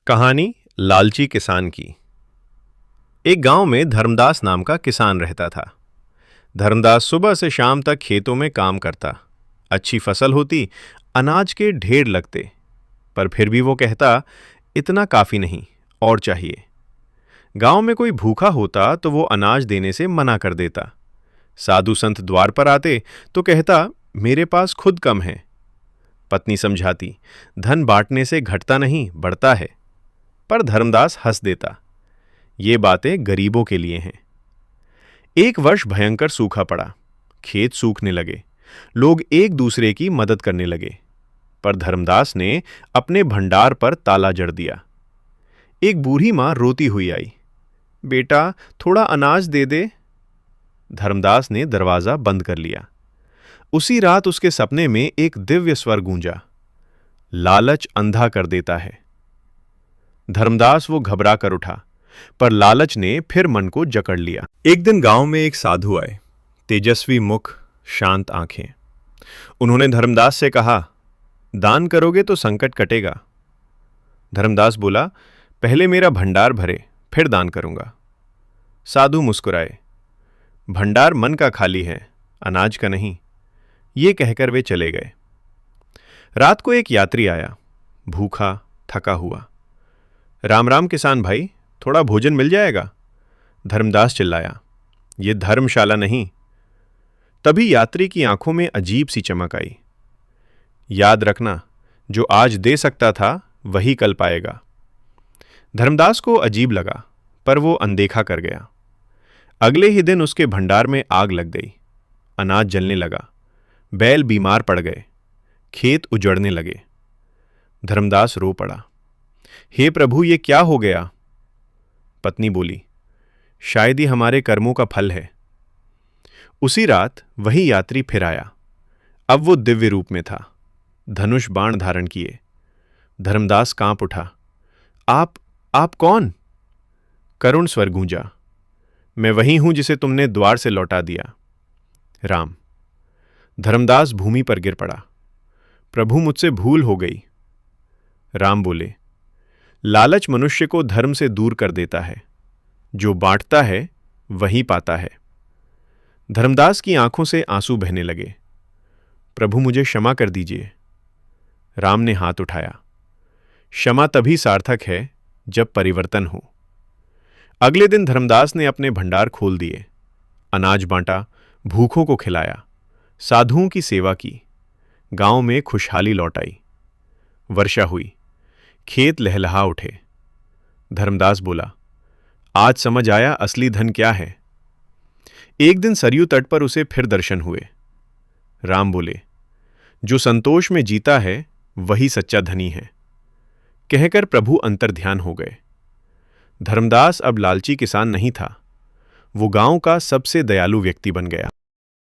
कहानी लालची किसान की। एक गांव में धर्मदास नाम का किसान रहता था। धर्मदास सुबह से शाम तक खेतों में काम करता। अच्छी फसल होती, अनाज के ढेर लगते, पर फिर भी वो कहता, इतना काफी नहीं, और चाहिए। गांव में कोई भूखा होता तो वो अनाज देने से मना कर देता। साधु संत द्वार पर आते तो कहता, मेरे पास खुद कम है। पत्नी समझाती, धन बांटने से घटता नहीं, बढ़ता है। पर धर्मदास हंस देता, ये बातें गरीबों के लिए हैं। एक वर्ष भयंकर सूखा पड़ा। खेत सूखने लगे। लोग एक दूसरे की मदद करने लगे। पर धर्मदास ने अपने भंडार पर ताला जड़ दिया। एक बूढ़ी मां रोती हुई आई, बेटा थोड़ा अनाज दे दे। धर्मदास ने दरवाजा बंद कर लिया। उसी रात उसके सपने में एक दिव्य स्वर गूंजा, लालच अंधा कर देता है। धर्मदास वो घबरा कर उठा, पर लालच ने फिर मन को जकड़ लिया। एक दिन गांव में एक साधु आए, तेजस्वी मुख, शांत आंखें। उन्होंने धर्मदास से कहा, दान करोगे तो संकट कटेगा। धर्मदास बोला, पहले मेरा भंडार भरे, फिर दान करूंगा। साधु मुस्कुराए, भंडार मन का खाली है, अनाज का नहीं। ये कहकर वे चले गए। रात को एक यात्री आया, भूखा थका हुआ। राम राम किसान भाई, थोड़ा भोजन मिल जाएगा? धर्मदास चिल्लाया, ये धर्मशाला नहीं। तभी यात्री की आंखों में अजीब सी चमक आई। याद रखना, जो आज दे सकता था वही कल पाएगा। धर्मदास को अजीब लगा, पर वो अनदेखा कर गया। अगले ही दिन उसके भंडार में आग लग गई। अनाज जलने लगा। बैल बीमार पड़ गए। खेत उजड़ने लगे। धर्मदास रो पड़ा, हे प्रभु, ये क्या हो गया? पत्नी बोली, शायद ही हमारे कर्मों का फल है। उसी रात वही यात्री फिर आया। अब वो दिव्य रूप में था, धनुष बाण धारण किए। धर्मदास कांप उठा, आप कौन? करुण स्वर गूंजा, मैं वही हूं जिसे तुमने द्वार से लौटा दिया। राम। धर्मदास भूमि पर गिर पड़ा, प्रभु मुझसे भूल हो गई। राम बोले, लालच मनुष्य को धर्म से दूर कर देता है। जो बांटता है वही पाता है। धर्मदास की आंखों से आंसू बहने लगे। प्रभु मुझे क्षमा कर दीजिए। राम ने हाथ उठाया, क्षमा तभी सार्थक है जब परिवर्तन हो। अगले दिन धर्मदास ने अपने भंडार खोल दिए। अनाज बांटा, भूखों को खिलाया, साधुओं की सेवा की। गांव में खुशहाली लौट आई। वर्षा हुई, खेत लहलहा उठे। धर्मदास बोला, आज समझ आया असली धन क्या है। एक दिन सरयू तट पर उसे फिर दर्शन हुए। राम बोले, जो संतोष में जीता है वही सच्चा धनी है। कहकर प्रभु अंतर्ध्यान हो गए। धर्मदास अब लालची किसान नहीं था, वो गांव का सबसे दयालु व्यक्ति बन गया।